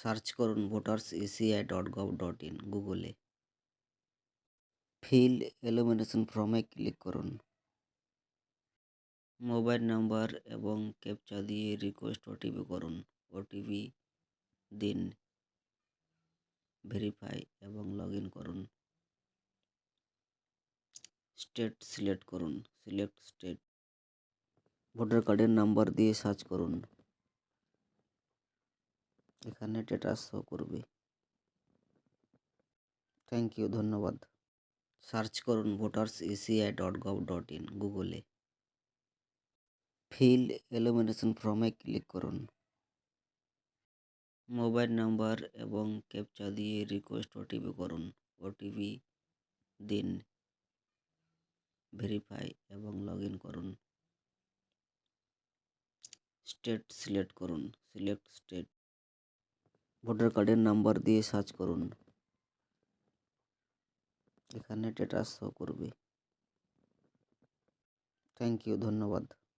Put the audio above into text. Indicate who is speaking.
Speaker 1: Search করুন voterseci.gov.in গুগলে। Feel elimination ফর্মে ক্লিক করুন। মোবাইল নাম্বার এবং ক্যাপচা দিয়ে রিকোয়েস্ট ওটিপি করুন। ওটিপি দিন, ভেরিফাই এবং লগ ইন করুন। স্টেট সিলেক্ট করুন। Select state. ভোটার কার্ডের নাম্বার দিয়ে সার্চ করুন। এখানে স্ট্যাটাস শো করবে। থ্যাংক ইউ, ধন্যবাদ। সার্চ করুন voterseci.gov.in গুগলে। ফিল এলিমিনেশন ফর্মে ক্লিক করুন। মোবাইল নাম্বার এবং ক্যাপচা দিয়ে রিকোয়েস্ট ওটিপি করুন। ওটিপি দিন, ভেরিফাই এবং লগ ইন করুন। স্টেট সিলেক্ট করুন। Select state. ভোটার কার্ডের নাম্বার দিয়ে সার্চ করুন। এখানে স্ট্যাটাস শো করবে। থ্যাংক ইউ, ধন্যবাদ।